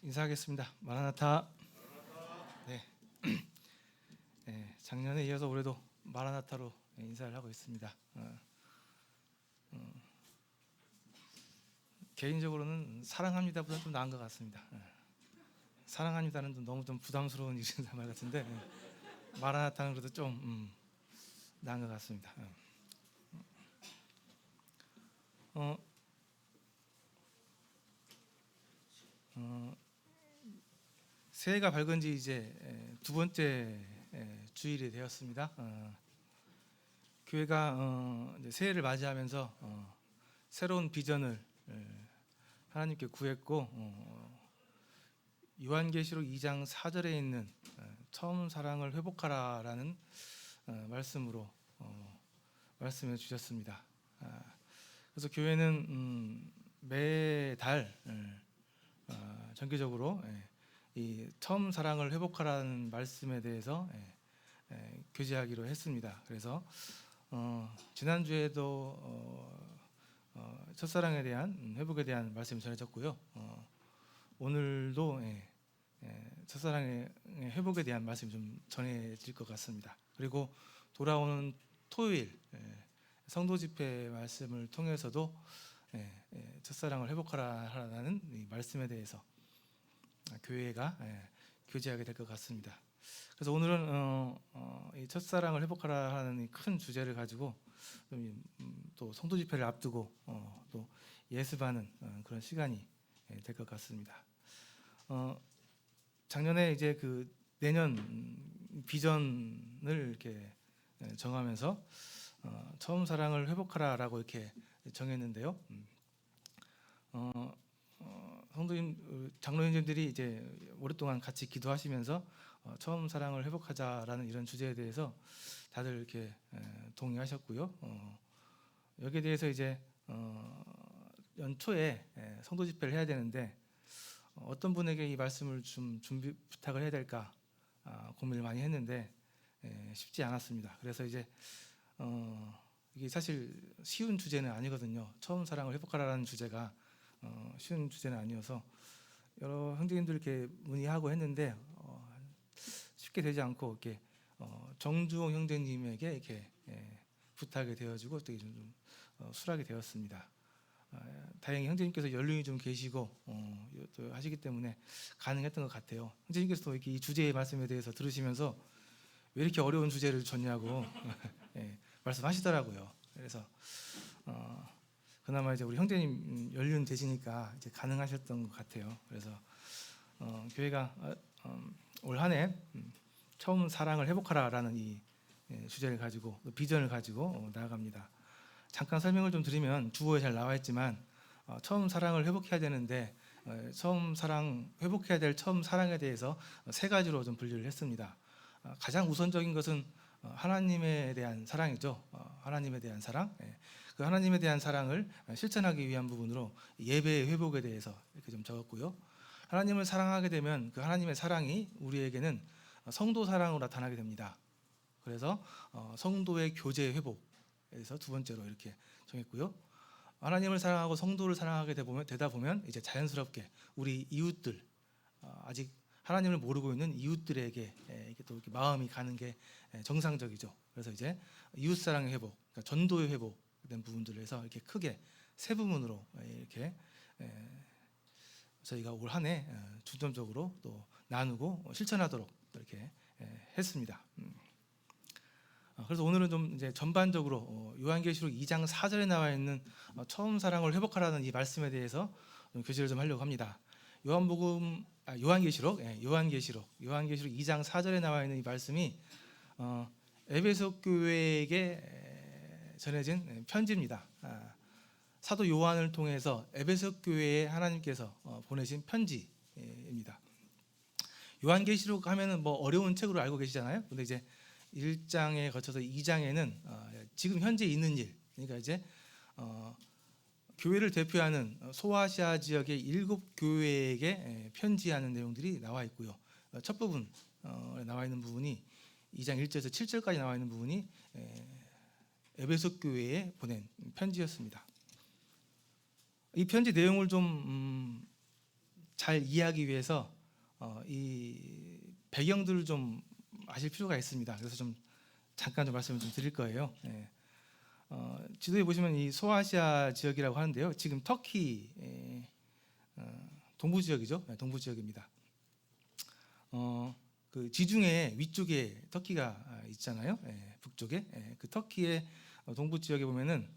인사하겠습니다. 마라나타. 네. 작년에 이어서 올해도 마라나타로 인사를 하고 있습니다. 개인적으로는 사랑합니다보다는 좀 나은 것 같습니다. 사랑합니다는 너무 좀 부담스러운 말 같은데 마라나타는 그래도 좀 나은 것 같습니다. 새해가 밝은 지 이제 두 번째 주일이 되었습니다. 교회가 이제 새해를 맞이하면서 새로운 비전을 하나님께 구했고, 요한계시록 2장 4절에 있는 처음 사랑을 회복하라라는 말씀으로 말씀해 주셨습니다. 그래서 교회는 매달 정기적으로 이 처음 사랑을 회복하라는 말씀에 대해서 교제하기로 했습니다. 그래서 지난주에도 첫사랑에 대한 회복에 대한 말씀이 전해졌고요. 오늘도 첫사랑의 회복에 대한 말씀이 좀 전해질 것 같습니다. 그리고 돌아오는 토요일 성도 집회 말씀을 통해서도 첫사랑을 회복하라는 이 말씀에 대해서 교회가 교제하게 될 것 같습니다. 그래서 오늘은 이 첫사랑을 회복하라 하는 큰 주제를 가지고 또 성도 집회를 앞두고 또 예습하는 그런 시간이 될 것 같습니다. 작년에 이제 그 내년 비전을 이렇게 정하면서 처음 사랑을 회복하라라고 이렇게 정했는데요. 성도님, 장로님들이 이제 오랫동안 같이 기도하시면서 처음 사랑을 회복하자라는 이런 주제에 대해서 다들 이렇게 동의하셨고요. 여기에 대해서 이제 연초에 성도 집회를 해야 되는데 어떤 분에게 이 말씀을 좀 준비 부탁을 해야 될까 고민을 많이 했는데 쉽지 않았습니다. 그래서 이제 이게 사실 쉬운 주제는 아니거든요. 처음 사랑을 회복하라는 주제가 쉬운 주제는 아니어서 여러 형제님들 이렇게 문의하고 했는데 쉽게 되지 않고 이렇게 정주홍 형제님에게 이렇게 부탁이 되어지고 또 좀 수락이 되었습니다. 다행히 형제님께서 연륜이 좀 계시고 또 하시기 때문에 가능했던 것 같아요. 형제님께서도 이렇게 이 주제의 말씀에 대해서 들으시면서 왜 이렇게 어려운 주제를 줬냐고 말씀하시더라고요. 그래서 그나마 이제 우리 형제님 연륜 되시니까 이제 가능하셨던 것 같아요. 그래서 교회가 올 한 해 처음 사랑을 회복하라라는 이 주제를 가지고 비전을 가지고 나아갑니다. 잠깐 설명을 좀 드리면 주어에 잘 나와 있지만 처음 사랑을 회복해야 되는데 처음 사랑 회복해야 될 처음 사랑에 대해서 세 가지로 좀 분류를 했습니다. 가장 우선적인 것은 하나님에 대한 사랑이죠. 하나님에 대한 사랑. 그 하나님에 대한 사랑을 실천하기 위한 부분으로 예배의 회복에 대해서 이렇게 좀 적었고요. 하나님을 사랑하게 되면 그 하나님의 사랑이 우리에게는 성도 사랑으로 나타나게 됩니다. 그래서 성도의 교제 회복에서 두 번째로 이렇게 정했고요. 하나님을 사랑하고 성도를 사랑하게 되다 보면 이제 자연스럽게 우리 이웃들 아직 하나님을 모르고 있는 이웃들에게 이렇게 또 이렇게 마음이 가는 게 정상적이죠. 그래서 이제 이웃 사랑의 회복, 그러니까 전도의 회복된 부분들을 해서 이렇게 크게 세 부분으로 이렇게 저희가 올 한 해 중점적으로 또 나누고 실천하도록 이렇게 했습니다. 그래서 오늘은 좀 이제 전반적으로 요한계시록 2장 4절에 나와 있는 처음 사랑을 회복하라는 이 말씀에 대해서 좀 교제를 좀 하려고 합니다. 요한계시록 2장 4절에 나와 있는 이 말씀이 에베소 교회에게 전해진 편지입니다. 사도 요한을 통해서 에베소 교회에 하나님께서 보내신 편지입니다. 요한계시록 하면은 뭐 어려운 책으로 알고 계시잖아요. 근데 이제 1장에 거쳐서 2장에는 지금 현재 있는 일, 그러니까 이제 교회를 대표하는 소아시아 지역의 7교회에게 편지하는 내용들이 나와 있고요. 첫 부분 나와 있는 부분이 2장 1절에서 7절까지 나와 있는 부분이 에베소 교회에 보낸 편지였습니다. 이 편지 내용을 좀 잘 이해하기 위해서 이 배경들을 좀 아실 필요가 있습니다. 그래서 좀 잠깐 좀 말씀을 좀 드릴 거예요. 예. 지도에 보시면 이 소아시아 지역이라고 하는데요. 지금 터키 동부 지역이죠. 네, 동부 지역입니다. 그 지중해 위쪽에 터키가 있잖아요. 예, 북쪽에 그 터키의 동부 지역에 보면은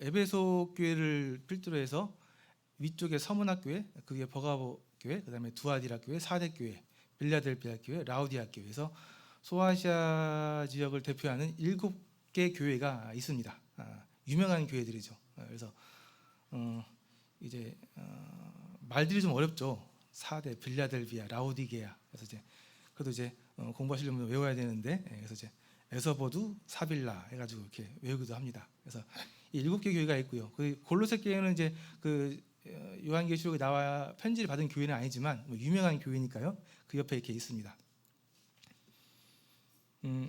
에베소 교회를 필두로 해서 위쪽에 서문학 교회, 그 위에 버가보 교회, 그다음에 두아디라 교회, 사대 교회, 빌라델비아 교회, 라우디아 교회에서 소아시아 지역을 대표하는 7개 교회가 있습니다. 유명한 교회들이죠. 그래서 이제 말들이 좀 어렵죠. 사대, 빌라델비아, 라우디게아. 그래서 이제 그래도 이제 공부하시려면 외워야 되는데, 그래서 이제 에서보두, 사빌라 해가지고 이렇게 외우기도 합니다. 그래서 이 7개 교회가 있고요. 그 골로새 교회는 이제 그 요한계시록에 나와 편지를 받은 교회는 아니지만 유명한 교회니까요. 그 옆에 이렇게 있습니다.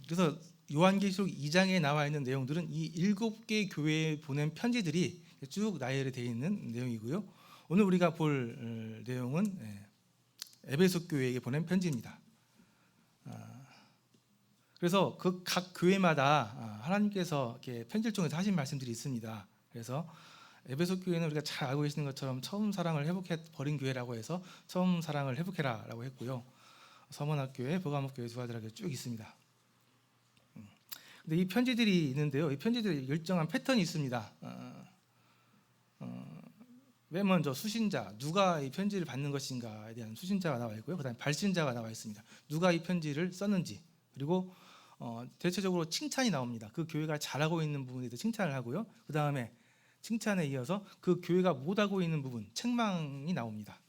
그래서 요한계시록 2장에 나와 있는 내용들은 이 7개 교회에 보낸 편지들이 쭉 나열되어 있는 내용이고요. 오늘 우리가 볼 내용은 에베소 교회에게 보낸 편지입니다. 그래서 그 각 교회마다 하나님께서 이렇게 편지를 통해서 하신 말씀들이 있습니다. 그래서 에베소 교회는 우리가 잘 알고 계시는 것처럼 처음 사랑을 회복해 버린 교회라고 해서 처음 사랑을 회복해라라고 했고요. 서문학 교회, 버가목 교회, 두아디라 교회 쭉 있습니다. 근데 이 편지들이 있는데요. 이 편지들이 일정한 패턴이 있습니다. 맨 먼저 수신자, 누가 이 편지를 받는 것인가에 대한 수신자가 나와 있고요. 그다음에 발신자가 나와 있습니다. 누가 이 편지를 썼는지, 그리고 대체적으로 칭찬이 나옵니다. 그 교회가 잘하고 있는 부분에 대해서 칭찬을 하고요. 그다음에 칭찬에 이어서 그 교회가 못하고 있는 부분, 책망이 나옵니다.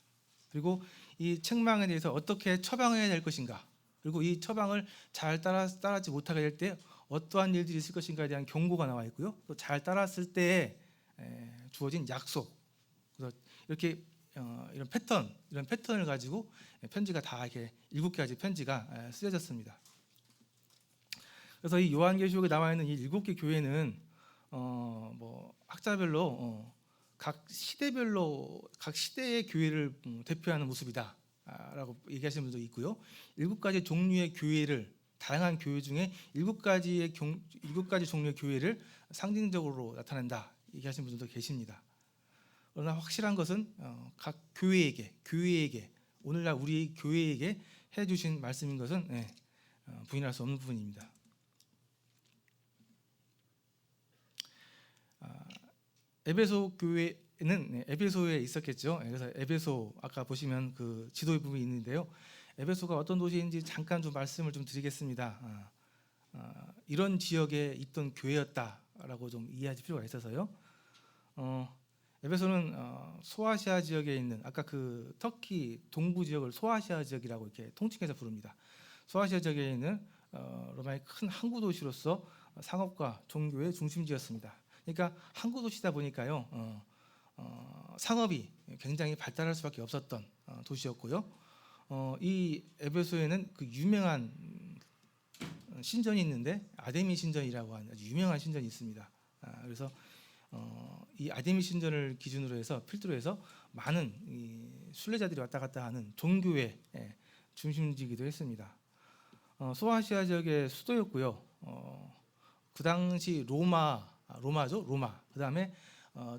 그리고 이 책망에 대해서 어떻게 처방해야 될 것인가, 그리고 이 처방을 잘 따르지 못하게 될 때 어떠한 일들이 있을 것인가에 대한 경고가 나와 있고요. 또 잘 따랐을 때 주어진 약속. 그래서 이렇게 이런 패턴을 가지고 편지가 다 이렇게 7가지 편지가 쓰여졌습니다. 그래서 이 요한계시록에 나와 있는 이 7개 교회는 뭐 학자별로 각 시대별로 각 시대의 교회를 대표하는 모습이다라고 얘기하시는 분도 있고요. 7가지 종류의 교회를, 다양한 교회 중에 7가지 종류의 교회를 상징적으로 나타낸다 얘기하시는 분들도 계십니다. 그러나 확실한 것은 각 교회에게 오늘날 우리 교회에게 해주신 말씀인 것은 부인할 수 없는 부분입니다. 에베소 교회는 에베소에 있었겠죠. 그래서 에베소 아까 보시면 그 지도의 부분이 있는데요. 에베소가 어떤 도시인지 잠깐 좀 말씀을 좀 드리겠습니다. 이런 지역에 있던 교회였다라고 좀 이해하실 필요가 있어서요. 에베소는 소아시아 지역에 있는, 아까 그 터키 동부 지역을 소아시아 지역이라고 이렇게 통칭해서 부릅니다. 소아시아 지역에 있는 로마의 큰 항구 도시로서 상업과 종교의 중심지였습니다. 그러니까 항구 도시다 보니까요, 상업이 굉장히 발달할 수밖에 없었던 도시였고요. 이 에베소에는 그 유명한 신전이 있는데 아데미 신전이라고 하는 아주 유명한 신전이 있습니다. 그래서 이 아데미 신전을 기준으로 해서 필두로 해서 많은 이 순례자들이 왔다 갔다 하는 종교의 중심지이기도 했습니다. 소아시아 지역의 수도였고요. 그 당시 로마죠, 로마. 그다음에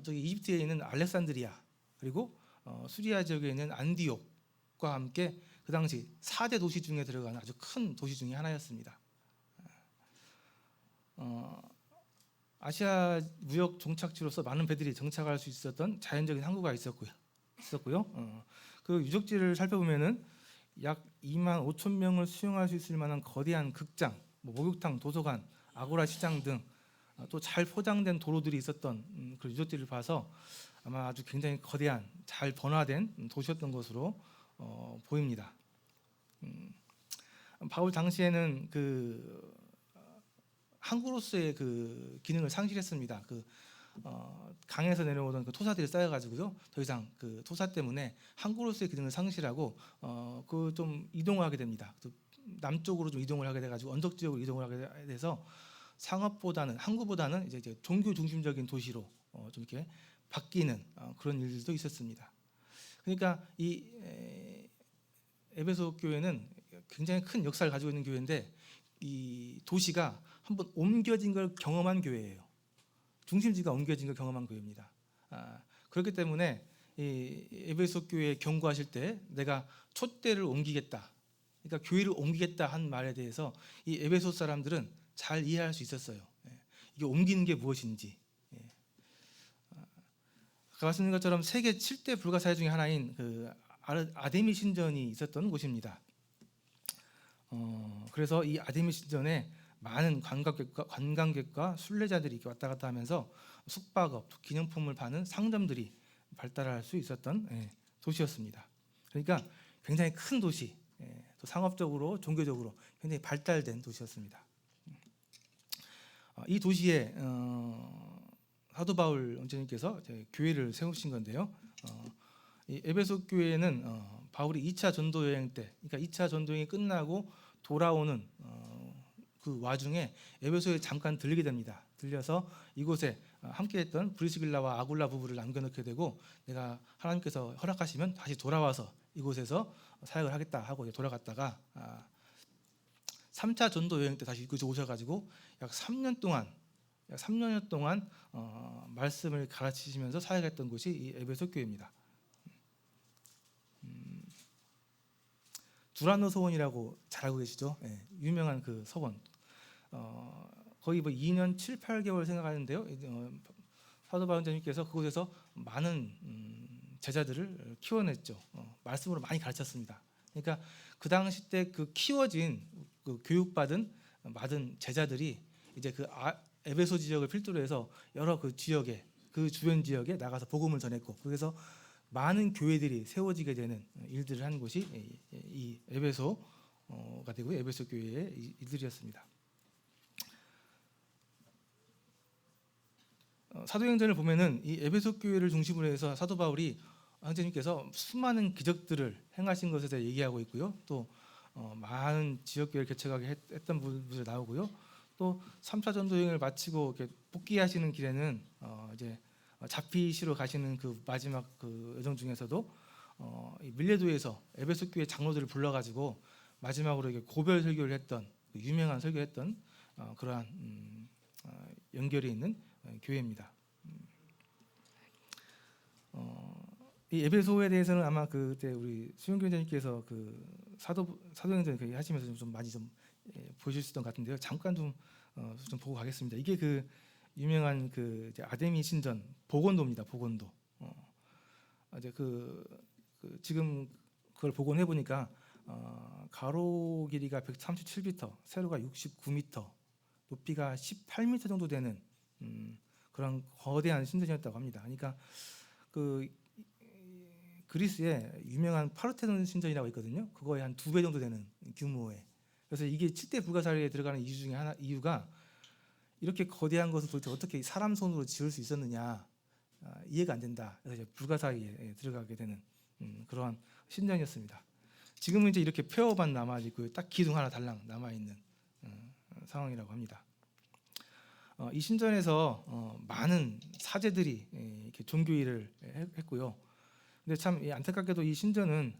저기 이집트에 있는 알렉산드리아, 그리고 수리아 지역에 있는 안디옥과 함께 그 당시 4대 도시 중에 들어가는 아주 큰 도시 중에 하나였습니다. 아시아 무역 종착지로서 많은 배들이 정착할 수 있었던 자연적인 항구가 있었고요. 그 유적지를 살펴보면은 약 2만 5천 명을 수용할 수 있을 만한 거대한 극장, 목욕탕, 도서관, 아고라 시장 등 또 잘 포장된 도로들이 있었던 그 유적지를 봐서 아마 아주 굉장히 거대한, 잘 번화된 도시였던 것으로 보입니다. 바울 당시에는 그 항구로서의 그 기능을 상실했습니다. 그 강에서 내려오던 그 토사들이 쌓여가지고요, 더 이상 그 토사 때문에 항구로서의 기능을 상실하고 그 좀 이동을 하게 됩니다. 남쪽으로 좀 이동을 하게 돼가지고 언덕 지역으로 이동을 하게 돼서 상업보다는, 항구보다는 이제 종교 중심적인 도시로 좀 이렇게 바뀌는 그런 일들도 있었습니다. 그러니까 이 에베소 교회는 굉장히 큰 역사를 가지고 있는 교회인데 이 도시가 한번 옮겨진 걸 경험한 교회예요. 중심지가 옮겨진 걸 경험한 교회입니다. 그렇기 때문에 이 에베소 교회에 경고하실 때 내가 촛대를 옮기겠다, 그러니까 교회를 옮기겠다 한 말에 대해서 이 에베소 사람들은 잘 이해할 수 있었어요. 이게 옮기는 게 무엇인지. 아까 말씀드린 것처럼 세계 7대 불가사의 중에 하나인 그 아데미 신전이 있었던 곳입니다. 그래서 이 아데미 신전에 많은 관광객과 순례자들이 이렇게 왔다 갔다 하면서 숙박업, 기념품을 파는 상점들이 발달할 수 있었던 도시였습니다. 그러니까 굉장히 큰 도시, 또 상업적으로, 종교적으로 굉장히 발달된 도시였습니다. 이 도시에 사도 바울 원장님께서 교회를 세우신 건데요. 이 에베소 교회는 바울이 2차 전도 여행 때, 그러니까 2차 전도 여행이 끝나고 돌아오는 그 와중에 에베소에 잠깐 들리게 됩니다. 들려서 이곳에 함께했던 브리스길라와 아굴라 부부를 남겨놓게 되고, 내가 하나님께서 허락하시면 다시 돌아와서 이곳에서 사역을 하겠다 하고 돌아갔다가 3차 전도 여행 때 다시 이곳에 오셔가지고 약 3년 동안 말씀을 가르치시면서 사역했던 곳이 이 에베소 교회입니다. 두란노 서원이라고 잘 알고 계시죠? 유명한 그 서원. 거의 뭐 2년 7, 8개월 생각하는데요. 사도 바울 원장님께서 그곳에서 많은 제자들을 키워냈죠. 말씀으로 많이 가르쳤습니다. 그러니까 그 당시 때 그 키워진 그 교육받은 제자들이 이제 그 에베소 지역을 필두로 해서 여러 그 지역에, 그 주변 지역에 나가서 복음을 전했고, 그래서 많은 교회들이 세워지게 되는 일들을 한 곳이 이 에베소가 되고 에베소 교회의 일들이었습니다. 사도행전을 보면은 이 에베소 교회를 중심으로 해서 사도 바울이 형제님께서 수많은 기적들을 행하신 것에 대해 얘기하고 있고요. 또 많은 지역 교회를 개척하게 했던 부분들 나오고요. 또 3차 전도 여행을 마치고 이렇게 복귀하시는 길에는 이제 잡히시러 가시는 그 마지막 그 여정 중에서도 이 밀레도에서 에베소 교회 장로들을 불러가지고 마지막으로 이렇게 고별 설교를 했던, 유명한 설교했던 그러한 연결이 있는 교회입니다. 이 에베소에 대해서는 아마 그때 우리 수영 교장님께서 그 사도행전 하시면서 좀 많이 좀 보실 수 있던 것 같은데요. 잠깐 좀 보고 가겠습니다. 이게 그 유명한 그 아데미 신전 복원도입니다. 복원도. 이제 지금 그걸 복원해 보니까 가로 길이가 137m, 세로가 69m, 높이가 18m 정도 되는 그런 거대한 신전이었다고 합니다. 그러니까 그 그리스에 유명한 파르테논 신전이라고 있거든요. 그거에 한 2배 정도 되는 규모의. 그래서 이게 7대 불가사리에 들어가는 이유 중에 이유가 이렇게 거대한 것을 도대체 어떻게 사람 손으로 지을 수 있었느냐, 이해가 안 된다. 그래서 이제 불가사리에 들어가게 되는 그러한 신전이었습니다. 지금은 이제 이렇게 폐허만 남아 있고 딱 기둥 하나 달랑 남아 있는 상황이라고 합니다. 이 신전에서 많은 사제들이 이렇게 종교 일을 했고요. 근데 참 안타깝게도 이 신전은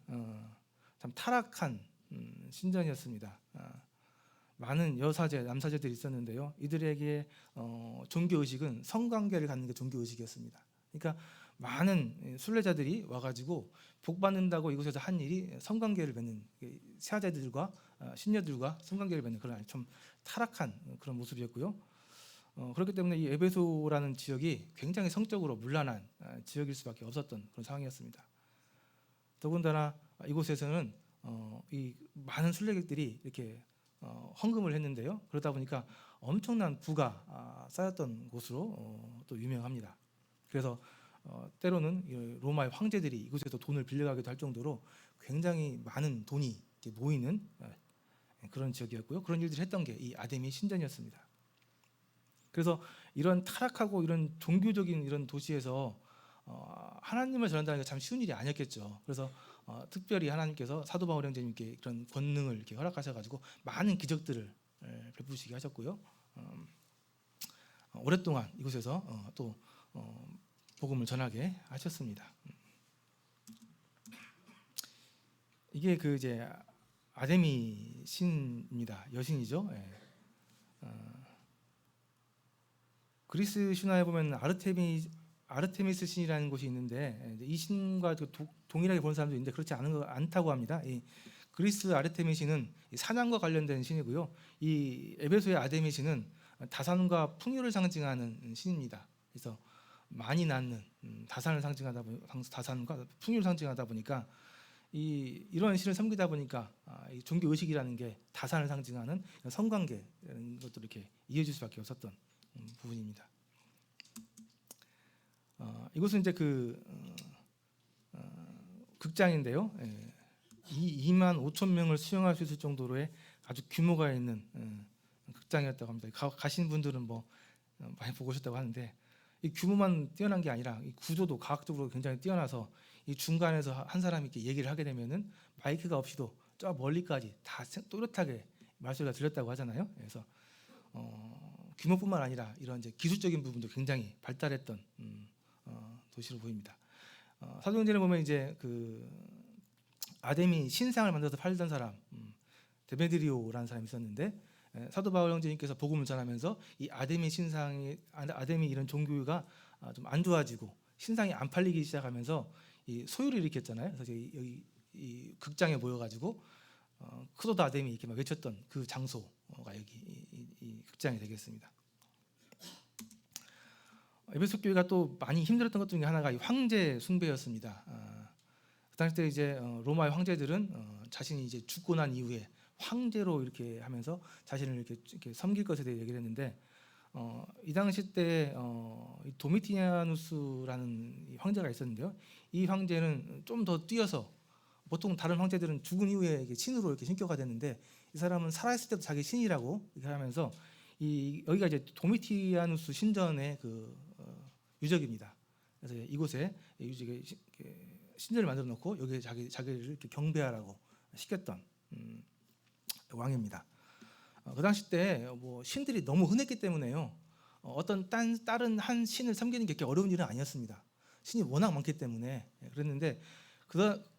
참 타락한 신전이었습니다. 많은 여사제, 남사제들이 있었는데요. 이들에게 종교 의식은 성관계를 갖는 게 종교 의식이었습니다. 그러니까 많은 순례자들이 와가지고 복 받는다고 이곳에서 한 일이 성관계를 맺는, 세아제들과 신녀들과 성관계를 맺는 그런 좀 타락한 그런 모습이었고요. 그렇기 때문에 이 에베소라는 지역이 굉장히 성적으로 문란한 지역일 수밖에 없었던 그런 상황이었습니다. 더군다나 이곳에서는 이 많은 순례객들이 이렇게 헌금을 했는데요. 그러다 보니까 엄청난 부가 쌓였던 곳으로 또 유명합니다. 그래서 때로는 로마의 황제들이 이곳에서 돈을 빌려가기도 할 정도로 굉장히 많은 돈이 모이는 그런 지역이었고요. 그런 일들을 했던 게 이 아데미 신전이었습니다. 그래서 이런 타락하고 이런 종교적인 이런 도시에서 하나님을 전한다는 게 참 쉬운 일이 아니었겠죠. 그래서 특별히 하나님께서 사도 바울 형제님께 그런 권능을 이렇게 허락하셔가지고 많은 기적들을 베푸시게 하셨고요. 오랫동안 이곳에서 또 복음을 전하게 하셨습니다. 이게 그 이제 아데미 신입니다. 여신이죠. 예. 그리스 신화에 보면 아르테미스 신이라는 곳이 있는데 이 신과 동일하게 보는 사람도 있는데 그렇지 않다고 합니다. 이 그리스 아르테미 신은 사냥과 관련된 신이고요. 이 에베소의 아데미 신은 다산과 풍요를 상징하는 신입니다. 그래서 많이 낳는 다산과 풍요를 상징하다 보니까 이런 신을 섬기다 보니까 이 종교 의식이라는 게 다산을 상징하는 성관계라는 것도 이렇게 이어질 수밖에 없었던 부분입니다. 이곳은 이제 극장인데요. 2만 5천 명을 수용할 수 있을 정도로의 아주 규모가 있는 극장이었다고 합니다. 가신 분들은 뭐 많이 보고 오셨다고 하는데 이 규모만 뛰어난 게 아니라 이 구조도 과학적으로 굉장히 뛰어나서 이 중간에서 한 사람이 이렇게 얘기를 하게 되면은 마이크가 없이도 저 멀리까지 다 또렷하게 말소리가 들렸다고 하잖아요. 그래서 규모뿐만 아니라 이런 이제 기술적인 부분도 굉장히 발달했던 도시로 보입니다. 사도행전에 보면 이제 그 아데미 신상을 만들어서 팔던 사람 데메드리오라는 사람이 있었는데 사도 바울 형제님께서 복음을 전하면서 이 아데미 이런 종교가 좀 안 좋아지고 신상이 안 팔리기 시작하면서 이 소유를 일으켰잖아요. 그래서 여기 이 극장에 모여가지고 크로도 아데미 이렇게 막 외쳤던 그 장소가 여기 이 극장이 되겠습니다. 에베소 교회가 또 많이 힘들었던 것 중에 하나가 이 황제 숭배였습니다. 그 당시 때 이제 로마의 황제들은 자신이 이제 죽고 난 이후에 황제로 이렇게 하면서 자신을 이렇게 섬길 것에 대해 얘기를 했는데 이 당시 때 도미티아누스라는 이 황제가 있었는데요. 이 황제는 좀 더 뛰어서 보통 다른 황제들은 죽은 이후에 이게 신으로 이렇게 신격화 됐는데 이 사람은 살아있을 때도 자기 신이라고 이렇게 하면서 여기가 이제 도미티아누스 신전의 유적입니다. 그래서 이곳에 유적에 신전을 만들어 놓고 여기에 자기를 이렇게 경배하라고 시켰던 왕입니다. 그 당시 때 뭐 신들이 너무 흔했기 때문에요. 어떤 다른 한 신을 섬기는 게 그렇게 어려운 일은 아니었습니다. 신이 워낙 많기 때문에 그랬는데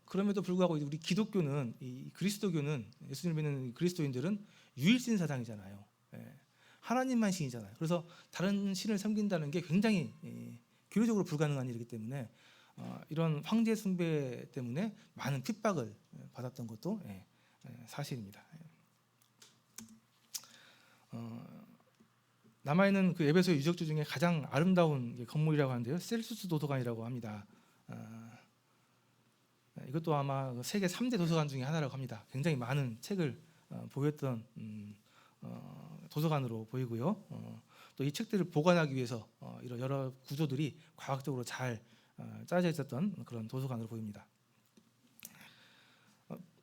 그럼에도 불구하고 우리 기독교는 이 그리스도교는 예수님을 믿는 그리스도인들은 유일신 사상이잖아요. 하나님만 신이잖아요. 그래서 다른 신을 섬긴다는 게 굉장히 교리적으로 불가능한 일이기 때문에 이런 황제 숭배 때문에 많은 핍박을 받았던 것도 사실입니다. 남아있는 그 에베소 유적지 중에 가장 아름다운 건물이라고 하는데요, 셀수스 도서관이라고 합니다. 이것도 아마 세계 3대 도서관 중에 하나라고 합니다. 굉장히 많은 책을 보였던 도서관으로 보이고요. 또 이 책들을 보관하기 위해서 이런 여러 구조들이 과학적으로 잘 짜져 있었던 그런 도서관으로 보입니다.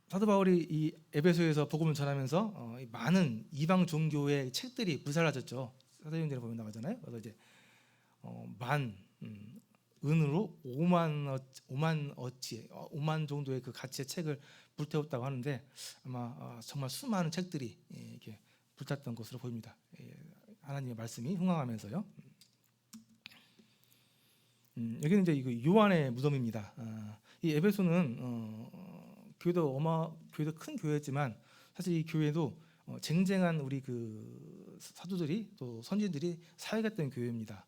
사도 바울이 이 에베소에서 복음을 전하면서 많은 이방 종교의 책들이 불살라졌죠. 사도행전에 보면 나오잖아요. 그래서 이제 은으로 5만 정도의 그 가치의 책을 불태웠다고 하는데 아마 정말 수많은 책들이 이렇게 불탔던 것으로 보입니다. 하나님의 말씀이 흥황하면서요. 여기는 이제 이거 요한의 무덤입니다. 이 에베소는 교회도 큰 교회였지만 사실 이 교회도 쟁쟁한 우리 그 사도들이 또 선진들이 사역했던 교회입니다.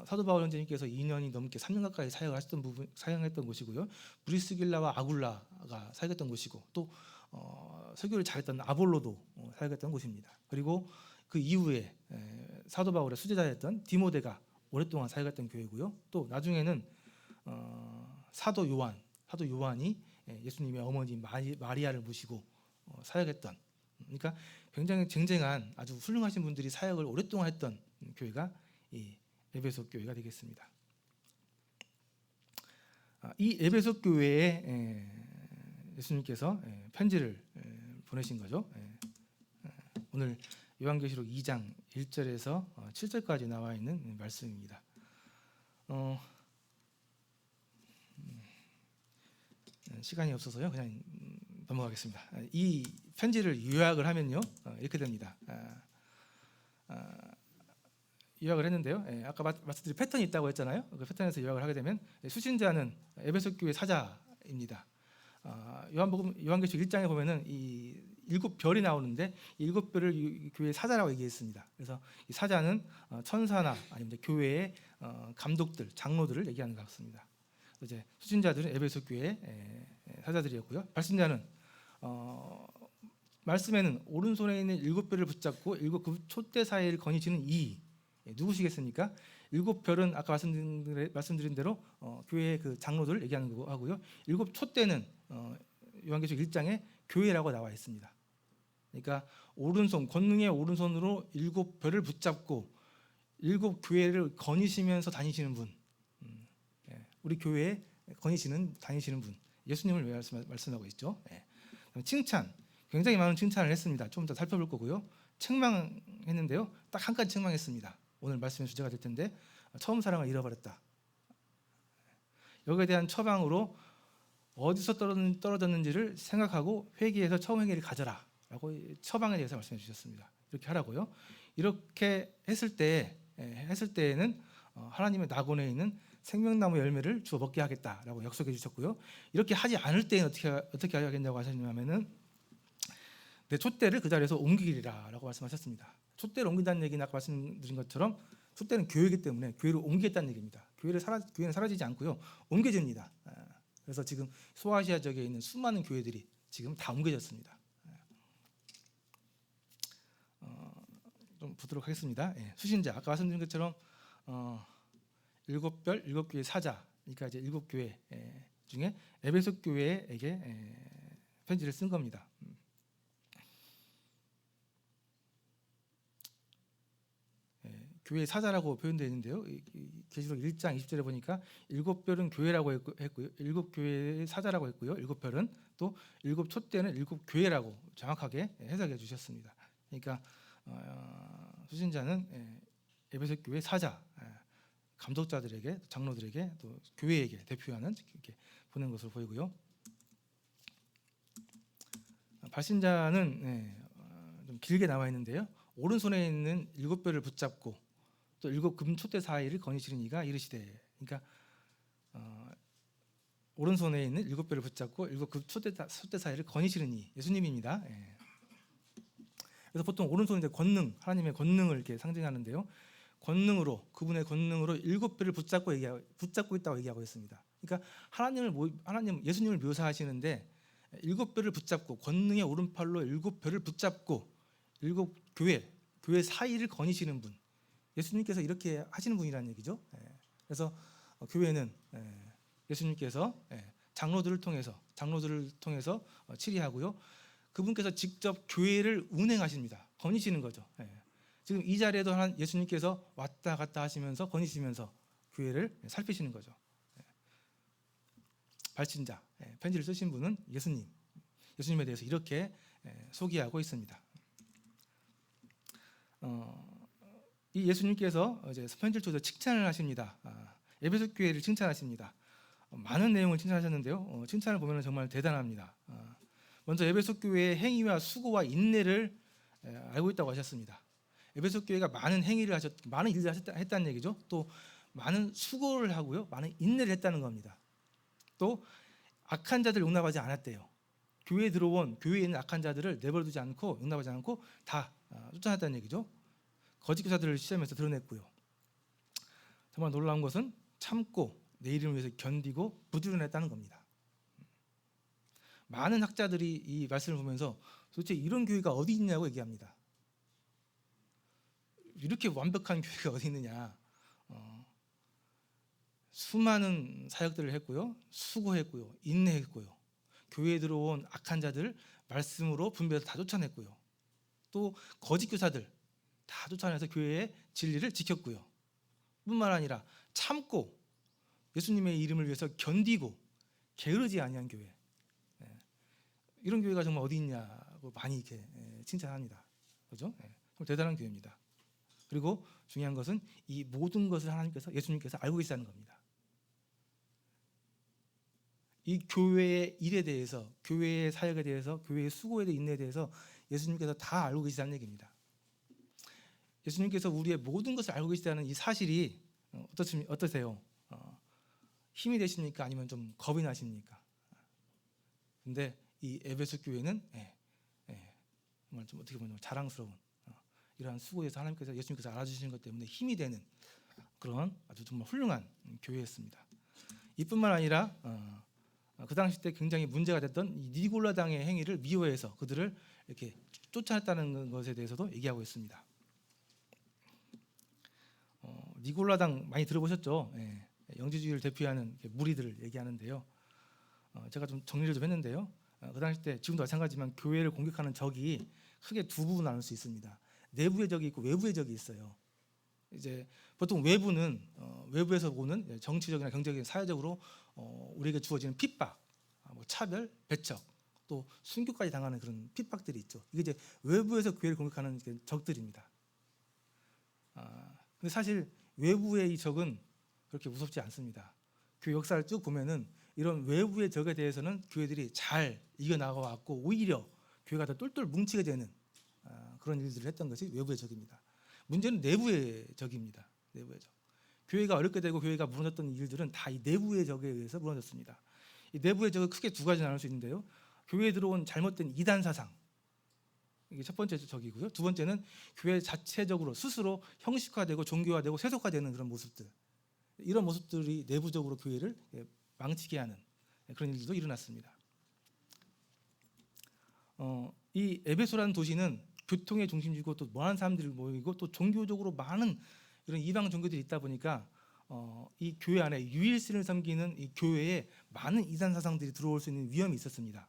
사도 바울 형제님께서 2년이 넘게 3년 가까이 사역했던 곳이고요. 브리스길라와 아굴라가 사역했던 곳이고 또 설교를 잘했던 아볼로도 사역했던 곳입니다. 그리고 그 이후에 사도 바울의 수제자였던 디모데가 오랫동안 사역했던 교회고요. 또 나중에는 사도 요한이 예수님의 어머니 마리아를 모시고 사역했던, 그러니까 굉장히 쟁쟁한 아주 훌륭하신 분들이 사역을 오랫동안 했던 교회가 이 에베소 교회가 되겠습니다. 이 에베소 교회에 예수님께서 편지를 보내신 거죠. 오늘 요한계시록 2장 1절에서 7절까지 나와 있는 말씀입니다. 시간이 없어서요. 그냥 넘어가겠습니다. 이 편지를 요약을 하면요. 이렇게 됩니다. 요약을 했는데요. 아까 말씀드린 패턴이 있다고 했잖아요. 그 패턴에서 요약을 하게 되면 수신자는 에베소 교회 사자입니다. 요한계시록 1장에 보면은 이 7별이 나오는데 7별을 교회의 사자라고 얘기했습니다. 그래서 이 사자는 천사나 아니면 교회의 감독들, 장로들을 얘기하는 것 같습니다. 이제 수신자들은 에베소 교회의 사자들이었고요. 발신자는 말씀에는 오른손에 있는 7별을 붙잡고 7그 촛대 사이를 거니시는 이 누구시겠습니까? 7별은 아까 말씀드린 대로 교회의 그 장로들을 얘기하는 거고 하고요. 7 촛대는 요한계시록 1장에 교회라고 나와 있습니다. 그러니까 오른손, 권능의 오른손으로 7별을 붙잡고 7 교회를 거니시면서 다니시는 분, 우리 교회에 다니시는 분, 예수님을 말씀하고 있죠. 칭찬, 굉장히 많은 칭찬을 했습니다. 좀 더 살펴볼 거고요. 책망했는데요. 딱 한 가지 책망했습니다. 오늘 말씀의 주제가 될 텐데, 처음 사랑을 잃어버렸다. 여기에 대한 처방으로 어디서 떨어졌는지를 생각하고 회개해서 처음 회개를 가져라 라고 처방에 대해서 말씀해 주셨습니다. 이렇게 하라고요. 이렇게 했을 때에는 하나님의 낙원에 있는 생명나무 열매를 주어 먹게 하겠다라고 약속해 주셨고요. 이렇게 하지 않을 때는 어떻게 하겠냐고 하셨냐면은 내 촛대를 그 자리에서 옮기리라라고 말씀하셨습니다. 촛대를 옮긴다는 얘기는 아까 말씀드린 것처럼 촛대는 교회이기 때문에 교회를 옮기겠다는 얘기입니다. 교회는 사라지지 않고요, 옮겨집니다. 그래서 지금 소아시아 지역에 있는 수많은 교회들이 지금 다 옮겨졌습니다. 좀 보도록 하겠습니다. 수신자, 아까 말씀드린 것처럼 7별, 7교회 사자, 그러니까 이제 7교회 중에 에베소 교회에게 편지를 쓴 겁니다. 교회의 사자라고 표현되어 있는데요. 계시록 1장 20절에 보니까 7별은 교회라고 했고요. 7교회의 사자라고 했고요. 7별은 또 7 촛대는 7교회라고 정확하게 해석해 주셨습니다. 그러니까 수신자는 에베소 교회 사자, 감독자들에게, 장로들에게, 또 교회에게 대표하는 이렇게 보낸 것으로 보이고요. 발신자는 좀 길게 나와 있는데요. 오른손에 있는 7별을 붙잡고 또 7금 촛대 사이를 거니시는 이가 이르시되, 그러니까 오른손에 있는 7별을 붙잡고 7금 촛대 사이를 거니시는 이 예수님입니다. 그래서 보통 오른손은 이제 권능, 하나님의 권능을 이렇게 상징하는데요. 권능으로, 그분의 권능으로 7별을 붙잡고 있다고 얘기하고 있습니다. 그러니까 예수님을 묘사하시는데 7별을 붙잡고 권능의 오른팔로 7별을 붙잡고 7교회 사이를 거니시는 분, 예수님께서 이렇게 하시는 분이라는 얘기죠. 그래서 교회는 예수님께서 장로들을 통해서 치리하고요. 그분께서 직접 교회를 운행하십니다. 거니시는 거죠. 지금 이 자리에도 예수님께서 왔다 갔다 하시면서 거니시면서 교회를 살피시는 거죠. 발신자, 편지를 쓰신 분은 예수님에 대해서 이렇게 소개하고 있습니다. 이 예수님께서 이제 편지를 통해서 칭찬을 하십니다. 에베소 교회를 칭찬하십니다. 많은 내용을 칭찬하셨는데요. 칭찬을 보면 정말 대단합니다. 먼저 에베소 교회의 행위와 수고와 인내를 알고 있다고 하셨습니다. 에베소 교회가 많은 일을 했다는 얘기죠. 또 많은 수고를 하고요, 많은 인내를 했다는 겁니다. 또 악한 자들 용납하지 않았대요. 교회에 있는 악한 자들을 내버려두지 않고 용납하지 않고 다 쫓아냈다는 얘기죠. 거짓 교사들을 시험에서 드러냈고요. 정말 놀라운 것은 참고 내 이름을 위해서 견디고 부지런했다는 겁니다. 많은 학자들이 이 말씀을 보면서 도대체 이런 교회가 어디 있냐고 얘기합니다. 이렇게 완벽한 교회가 어디 있느냐. 수많은 사역들을 했고요, 수고했고요, 인내했고요, 교회에 들어온 악한 자들을 말씀으로 분별해서 다 쫓아냈고요, 또 거짓 교사들 다 쫓아내서 교회의 진리를 지켰고요. 뿐만 아니라 참고 예수님의 이름을 위해서 견디고 게으르지 아니한 교회, 이런 교회가 정말 어디 있냐고 많이 이렇게 칭찬합니다. 그렇죠? 정말 대단한 교회입니다. 그리고 중요한 것은 이 모든 것을 예수님께서 알고 계시다는 겁니다. 이 교회의 일에 대해서, 교회의 사역에 대해서, 교회의 수고에 대해 인내에 대해서 예수님께서 다 알고 계시다는 얘기입니다. 예수님께서 우리의 모든 것을 알고 계시다는 이 사실이 어떠세요? 힘이 되십니까? 아니면 좀 겁이 나십니까? 근데 이 에베소 교회는 정말 좀 어떻게 보면 자랑스러운 이러한 수고에서 하나님께서 예수님께서 알아주시는 것 때문에 힘이 되는 그런 아주 정말 훌륭한 교회였습니다. 이뿐만 아니라 그 당시 때 굉장히 문제가 됐던 이 니골라당의 행위를 미워해서 그들을 이렇게 쫓아냈다는 것에 대해서도 얘기하고 있습니다. 니골라당 많이 들어보셨죠? 영지주의를 대표하는 무리들을 얘기하는데요. 제가 좀 정리를 좀 했는데요. 그 당시 때 지금도 마찬가지지만 교회를 공격하는 적이 크게 두 부분 나눌 수 있습니다. 내부의 적이 있고 외부의 적이 있어요. 이제 보통 외부는 외부에서 오는 정치적이나 경제적인 사회적으로 우리에게 주어지는 핍박, 뭐 차별, 배척, 또 순교까지 당하는 그런 핍박들이 있죠. 이게 이제 외부에서 교회를 공격하는 적들입니다. 근데 사실 외부의 이 적은 그렇게 무섭지 않습니다. 교회 역사를 쭉 보면은 이런 외부의 적에 대해서는 교회들이 잘 이겨나가 왔고 오히려 교회가 더 똘똘 뭉치게 되는 그런 일들을 했던 것이 외부의 적입니다. 문제는 내부의 적입니다. 내부의 적. 교회가 어렵게 되고 교회가 무너졌던 일들은 다 이 내부의 적에 의해서 무너졌습니다. 이 내부의 적은 크게 두 가지 나눌 수 있는데요. 교회에 들어온 잘못된 이단 사상. 이게 첫 번째 적이고요. 두 번째는 교회 자체적으로 스스로 형식화되고 종교화되고 세속화되는 그런 모습들. 이런 모습들이 내부적으로 교회를 망치게 하는 그런 일들도 일어났습니다. 이 에베소라는 도시는 교통의 중심지고 또 많은 사람들이 모이고 또 종교적으로 많은 이런 이방 종교들이 있다 보니까 이 교회 안에 유일신을 섬기는 이 교회에 많은 이단 사상들이 들어올 수 있는 위험이 있었습니다.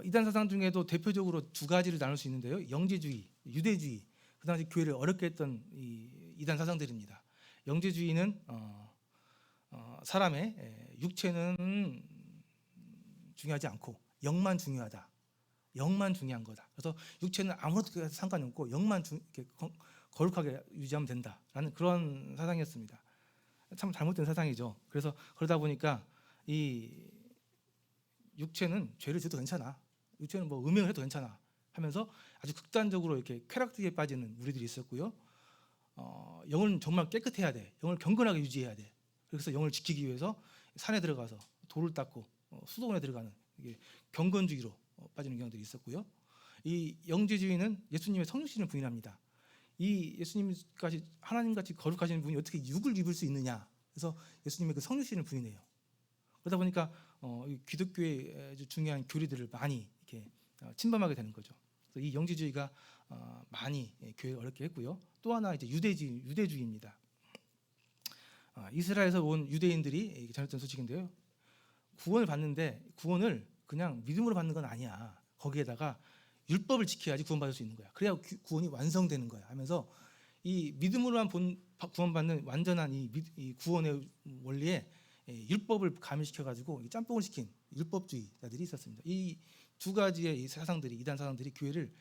이단 사상 중에도 대표적으로 두 가지를 나눌 수 있는데요. 영지주의, 유대주의. 그 당시 교회를 어렵게 했던 이 이단 사상들입니다. 영지주의는 사람의 육체는 중요하지 않고 영만 중요하다. 영만 중요한 거다. 그래서 육체는 아무것도 상관이 없고 영만 이렇게 거룩하게 유지하면 된다라는 그런 사상이었습니다. 참 잘못된 사상이죠. 그래서 그러다 보니까 이 육체는 죄를 지어도 괜찮아. 육체는 뭐 음행을 해도 괜찮아. 하면서 아주 극단적으로 이렇게 쾌락주의에 빠지는 무리들이 있었고요. 영은 정말 깨끗해야 돼. 영을 경건하게 유지해야 돼. 그래서 영을 지키기 위해서 산에 들어가서 돌을 닦고 수도원에 들어가는 이게 경건주의로 빠지는 경우들이 있었고요. 이 영지주의는 예수님의 성육신을 부인합니다. 이 예수님까지 하나님같이 거룩하신 분이 어떻게 육을 입을 수 있느냐. 그래서 예수님의 그 성육신을 부인해요. 그러다 보니까 기독교의 아주 중요한 교리들을 많이 이렇게 침범하게 되는 거죠. 그래서 이 영지주의가 많이 교회를 어렵게 했고요. 또 하나 이제 유대주의입니다. 이스라엘에서 온 유대인들이 전했던 소식인데요. 구원을 받는데 구원을 그냥 믿음으로 받는 건 아니야. 거기에다가 율법을 지켜야지 구원받을 수 있는 거야. 그래야 구원이 완성되는 거야. 하면서 이 믿음으로만 구원받는 완전한 이 구원의 원리에 율법을 가미시켜가지고 짬뽕을 시킨 율법주의자들이 있었습니다. 이 두 가지의 이 사상들이 이단 사상들이 교회를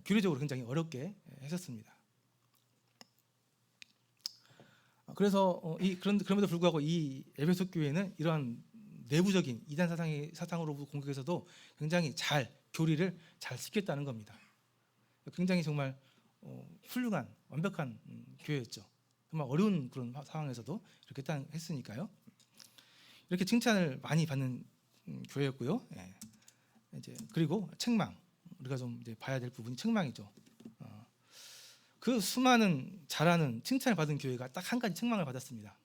교리적으로 굉장히 어렵게 했었습니다. 그래서 그럼에도 불구하고 이 에베소 교회는 이러한 내부적인 이단 사상으로부터 공격에서도 굉장히 잘 교리를 잘 지켰다는 겁니다. 굉장히 정말 훌륭한 완벽한 교회였죠. 정말 어려운 그런 상황에서도 이렇게 했으니까요. 이렇게 칭찬을 많이 받는 교회였고요. 이제 그리고 책망, 우리가 좀 이제 봐야 될 부분이 책망이죠. 그 수많은 잘하는 칭찬을 받은 교회가 딱 한 가지 책망을 받았습니다.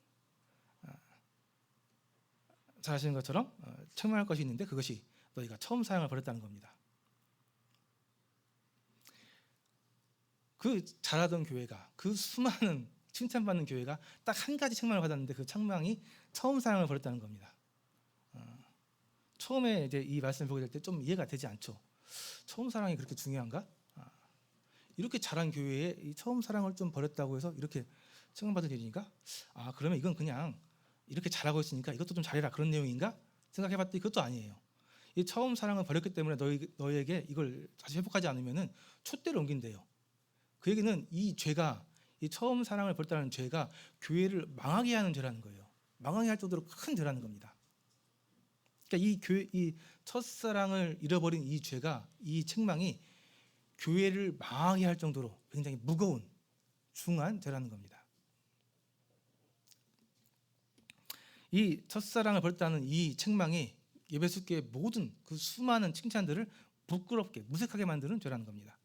잘 아시는 것처럼 책망할 것이 있는데 그것이 너희가 처음 사랑을 버렸다는 겁니다. 그 잘하던 교회가 그 수많은 칭찬받는 교회가 딱 한 가지 책망을 받았는데 그 책망이 처음 사랑을 버렸다는 겁니다. 처음에 이제 이 말씀을 보게 될 때 좀 이해가 되지 않죠. 처음 사랑이 그렇게 중요한가? 이렇게 잘한 교회에 이 처음 사랑을 좀 버렸다고 해서 이렇게 책망받을 일이니까 그러면 이건 그냥 이렇게 잘하고 있으니까 이것도 좀 잘해라 그런 내용인가? 생각해봤더니 그것도 아니에요. 이 처음 사랑을 버렸기 때문에 너희에게 이걸 다시 회복하지 않으면은 촛대를 옮긴대요. 그 얘기는 이 죄가 이 처음 사랑을 버렸다는 죄가 교회를 망하게 하는 죄라는 거예요. 망하게 할 정도로 큰 죄라는 겁니다. 그러니까 이 첫사랑을 잃어버린 이 죄가 이 책망이 교회를 망하게 할 정도로 굉장히 무거운 중한 죄라는 겁니다. 이 첫사랑을 버렸다는 이 책망이 예배숙교의 모든 그 수많은 칭찬들을 부끄럽게 무색하게 만드는 죄라는 겁니다.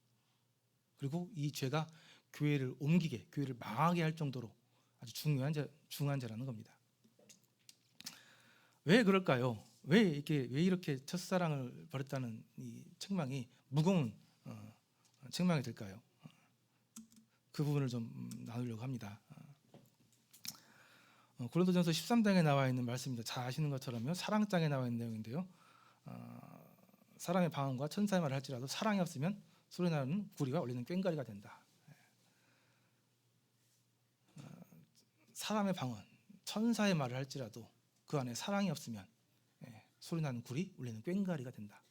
그리고 이 죄가 교회를 옮기게, 교회를 망하게 할 정도로 아주 중요한 죄라는 겁니다. 왜 그럴까요? 왜 이렇게 첫사랑을 버렸다는 이 책망이 무거운 책망이 될까요? 그 부분을 좀 나누려고 합니다. 고린도전서 13장에 나와 있는 말씀입니다. 잘 아시는 것처럼요. 사랑장에 나와 있는 내용인데요. 사람의 방언과 천사의 말을 할지라도 사랑이 없으면 소리나는 구리와 울리는 꽹과리가 된다. 사람의 방언, 천사의 말을 할지라도 그 안에 사랑이 없으면 소리나는 구리, 울리는 꽹과리가 된다.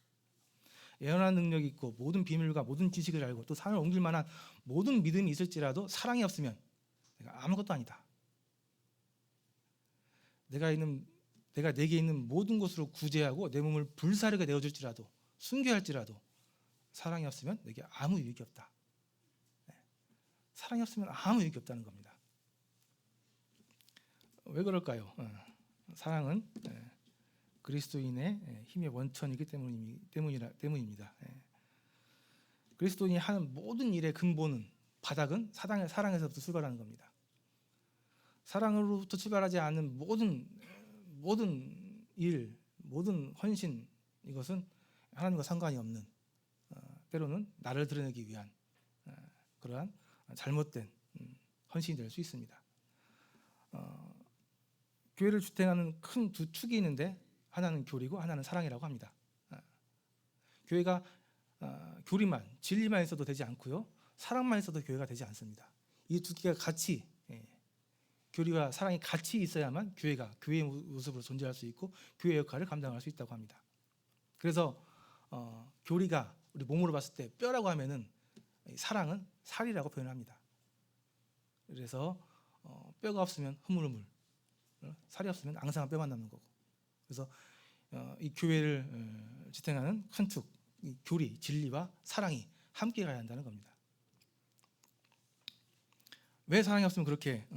예언하는 능력이 있고 모든 비밀과 모든 지식을 알고 또 산을 옮길 만한 모든 믿음이 있을지라도 사랑이 없으면 내가 아무것도 아니다. 내가 내게 있는 모든 것으로 구제하고 내 몸을 불사르게 내어줄지라도 순교할지라도 사랑이 없으면 내게 아무 유익이 없다. 사랑이 없으면 아무 유익이 없다는 겁니다. 왜 그럴까요? 사랑은 그리스도인의 힘의 원천이기 때문입니다. 그리스도인이 하는 모든 일의 근본은 바닥은 사랑에서부터 출발하는 겁니다. 사랑으로부터 출발하지 않은 모든 일, 모든 헌신, 이것은 하나님과 상관이 없는 때로는 나를 드러내기 위한 그러한 잘못된 헌신이 될 수 있습니다. 교회를 주택하는 큰 두 축이 있는데 하나는 교리고 하나는 사랑이라고 합니다. 교회가 교리만, 진리만 있어도 되지 않고요, 사랑만 있어도 교회가 되지 않습니다. 이 두 개가 같이, 교리와 사랑이 같이 있어야만 교회가 교회의 모습으로 존재할 수 있고 교회 역할을 감당할 수 있다고 합니다. 그래서 교리가 우리 몸으로 봤을 때 뼈라고 하면은 사랑은 살이라고 표현합니다. 그래서 뼈가 없으면 흐물흐물, 살이 없으면 앙상한 뼈만 남는 거고. 그래서 이 교회를 지탱하는 큰 축, 이 교리, 진리와 사랑이 함께 가야 한다는 겁니다. 왜 사랑이 없으면 그렇게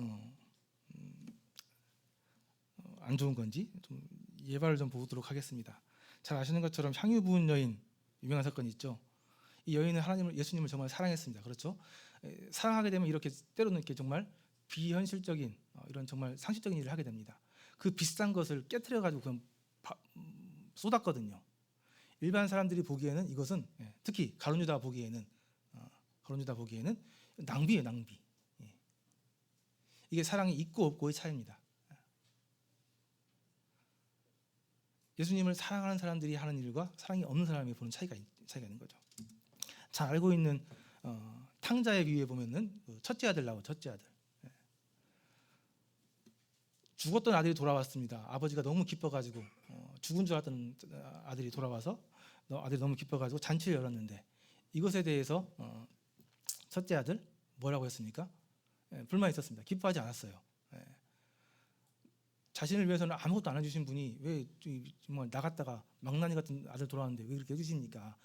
안 좋은 건지 좀 예발을 좀 보도록 하겠습니다. 잘 아시는 것처럼 향유 부은 여인, 유명한 사건이 있죠. 이 여인은 예수님을 정말 사랑했습니다. 그렇죠? 사랑하게 되면 이렇게 때로는 이렇게 정말 비현실적인 이런 정말 상식적인 일을 하게 됩니다. 그 비싼 것을 깨트려 가지고 그냥 쏟았거든요. 일반 사람들이 보기에는 이것은, 특히 가룟 유다 보기에는 낭비예요, 낭비. 이게 사랑이 있고 없고의 차이입니다. 예수님을 사랑하는 사람들이 하는 일과 사랑이 없는 사람이 보는 차이가 있는 거죠. 잘 알고 있는 탕자의 비유에 보면은 첫째 아들 나오죠. 첫째 아들. 죽었던 아들이 돌아왔습니다. 아버지가 너무 기뻐가지고 죽은 줄 알았던 아들이 돌아와서 아들이 너무 기뻐가지고 잔치를 열었는데 이것에 대해서 첫째 아들 뭐라고 했습니까? 불만이 있었습니다. 기뻐하지 않았어요. 자신을 위해서는 아무것도 안 해주신 분이 왜 정말 나갔다가 망나니 같은 아들 돌아왔는데 왜 그렇게 해주십니까?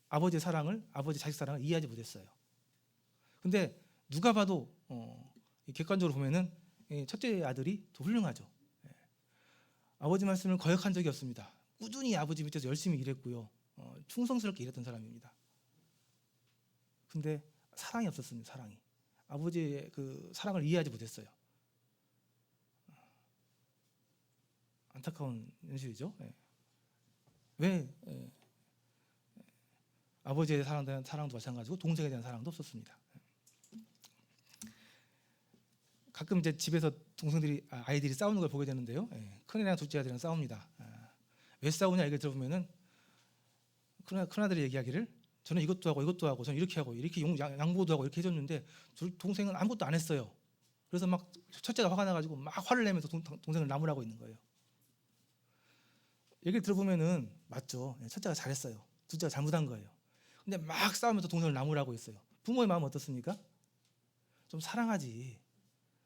아버지의 사랑을, 아버지 자식 사랑을 이해하지 못했어요. 근데 누가 봐도 객관적으로 보면은 첫째 아들이 더 훌륭하죠. 아버지 말씀을 거역한 적이 없습니다. 꾸준히 아버지 밑에서 열심히 일했고요, 충성스럽게 일했던 사람입니다. 근데 사랑이 없었습니다. 사랑이. 아버지의 그 사랑을 이해하지 못했어요. 안타까운 현실이죠. 왜 아버지에 대한 사랑도 마찬가지고 동생에 대한 사랑도 없었습니다. 가끔 이제 집에서 아이들이 싸우는 걸 보게 되는데요. 큰애랑 둘째 아들이랑 싸웁니다. 왜 싸우냐 얘기를 들어보면은 큰아들이 얘기하기를 저는 이것도 하고 저는 이렇게 하고 이렇게 양보도 하고 이렇게 해줬는데 동생은 아무것도 안 했어요. 그래서 막 첫째가 화가 나가지고 막 화를 내면서 동생을 나무라고 있는 거예요. 얘기를 들어보면은 맞죠. 첫째가 잘했어요. 둘째가 잘못한 거예요. 근데 막 싸우면서 동생을 나무라고 있어요. 부모의 마음은 어떻습니까? 좀 사랑하지.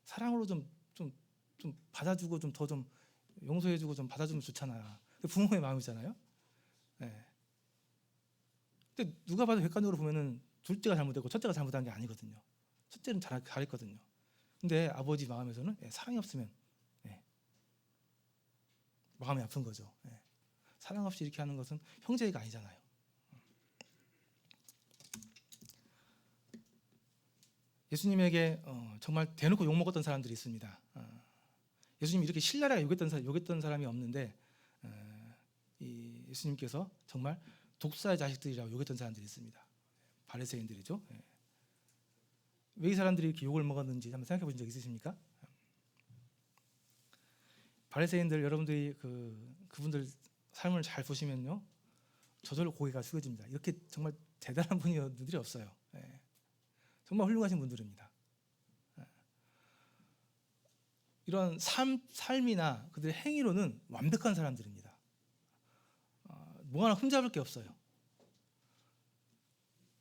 사랑으로 좀 받아주고 좀 더 좀 용서해주고 좀 받아주면 좋잖아. 부모의 마음이잖아요. 근데 누가 봐도 객관적으로 보면은 둘째가 잘못했고 첫째가 잘못한 게 아니거든요. 첫째는 잘했거든요. 근데 아버지 마음에서는 사랑이 없으면 마음이 아픈 거죠. 사랑 없이 이렇게 하는 것은 형제가 아니잖아요. 예수님에게 정말 대놓고 욕 먹었던 사람들이 있습니다. 예수님 이렇게 신랄하게 욕했던 사람이 없는데 이 예수님께서 정말 독사의 자식들이라고 욕했던 사람들이 있습니다. 바리새인들이죠. 왜 이 사람들이 이렇게 욕을 먹었는지 한번 생각해 보신 적 있으십니까? 바리새인들 여러분들이 그분들 삶을 잘 보시면요, 저절로 고개가 숙여집니다. 이렇게 정말 대단한 분들이 없어요. 정말 훌륭하신 분들입니다. 이런 삶이나 그들의 행위로는 완벽한 사람들입니다. 뭐 하나 흠잡을 게 없어요.